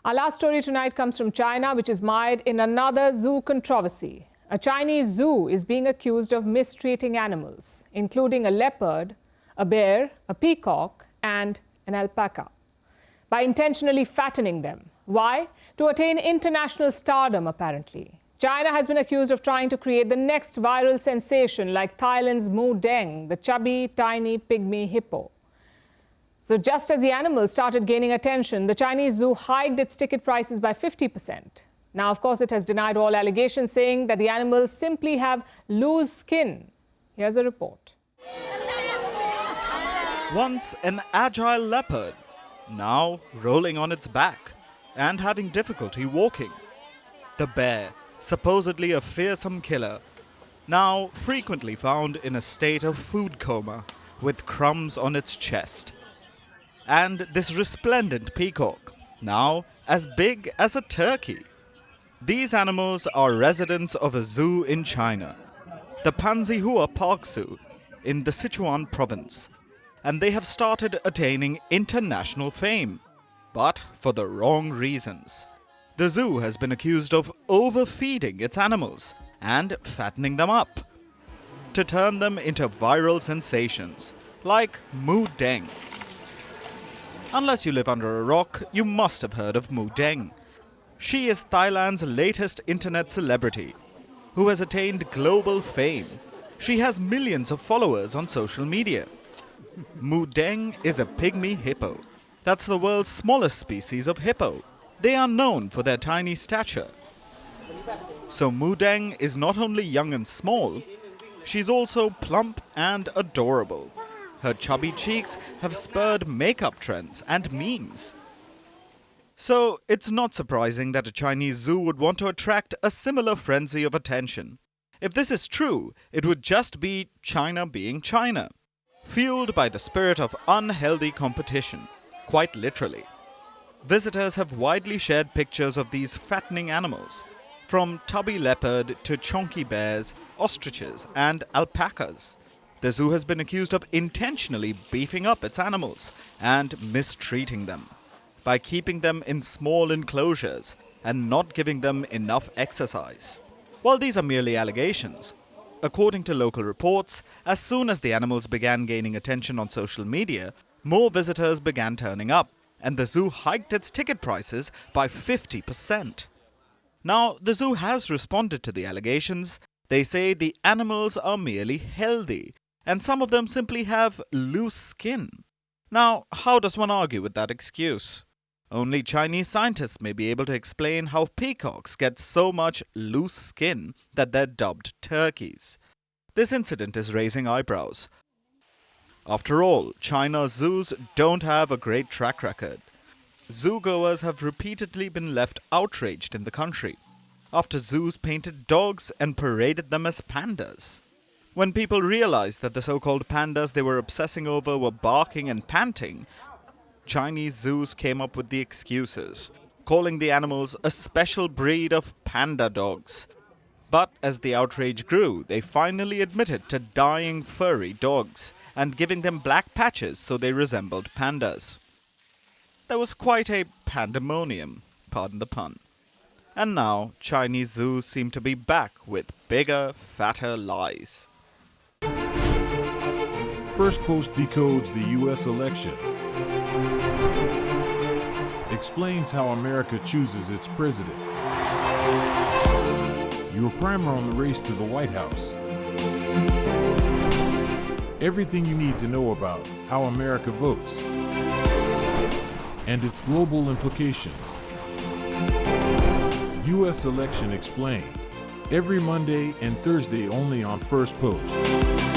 Our last story tonight comes from China, which is mired in another zoo controversy. A Chinese zoo is being accused of mistreating animals, including a leopard, a bear, a peacock, and an alpaca, by intentionally fattening them. Why? To attain international stardom, apparently. China has been accused of trying to create the next viral sensation like Thailand's Moo Deng, the chubby, tiny pygmy hippo. So just as the animals started gaining attention, the Chinese zoo hiked its ticket prices by 50%. Now, of course, it has denied all allegations, saying that the animals simply have loose skin. Here's a report. Once an agile leopard, now rolling on its back and having difficulty walking. The bear, supposedly a fearsome killer, now frequently found in a state of food coma with crumbs on its chest. And this resplendent peacock, now as big as a turkey. These animals are residents of a zoo in China, the Panzihua Park Zoo in the Sichuan province, and they have started attaining international fame, but for the wrong reasons. The zoo has been accused of overfeeding its animals and fattening them up to turn them into viral sensations like Moo Deng. Unless you live under a rock, you must have heard of Moo Deng. She is Thailand's latest internet celebrity, who has attained global fame. She has millions of followers on social media. Moo Deng is a pygmy hippo. That's the world's smallest species of hippo. They are known for their tiny stature. So Moo Deng is not only young and small, she's also plump and adorable. Her chubby cheeks have spurred makeup trends and memes. So it's not surprising that a Chinese zoo would want to attract a similar frenzy of attention. If this is true, it would just be China being China, fueled by the spirit of unhealthy competition, quite literally. Visitors have widely shared pictures of these fattening animals, from tubby leopard to chonky bears, ostriches, and alpacas. The zoo has been accused of intentionally beefing up its animals and mistreating them by keeping them in small enclosures and not giving them enough exercise. While these are merely allegations, according to local reports, as soon as the animals began gaining attention on social media, more visitors began turning up, and the zoo hiked its ticket prices by 50%. Now, the zoo has responded to the allegations. They say the animals are merely healthy, and some of them simply have loose skin. Now, how does one argue with that excuse? Only Chinese scientists may be able to explain how peacocks get so much loose skin that they're dubbed turkeys. This incident is raising eyebrows. After all, China's zoos don't have a great track record. Zoogoers have repeatedly been left outraged in the country after zoos painted dogs and paraded them as pandas. When people realized that the so-called pandas they were obsessing over were barking and panting, Chinese zoos came up with the excuses, calling the animals a special breed of panda dogs. But as the outrage grew, they finally admitted to dyeing furry dogs and giving them black patches so they resembled pandas. There was quite a pandemonium, pardon the pun. And now, Chinese zoos seem to be back with bigger, fatter lies. Firstpost decodes the U.S. election. Explains how America chooses its president. Your primer on the race to the White House. Everything you need to know about how America votes and its global implications. U.S. Election Explained. Every Monday and Thursday only on Firstpost.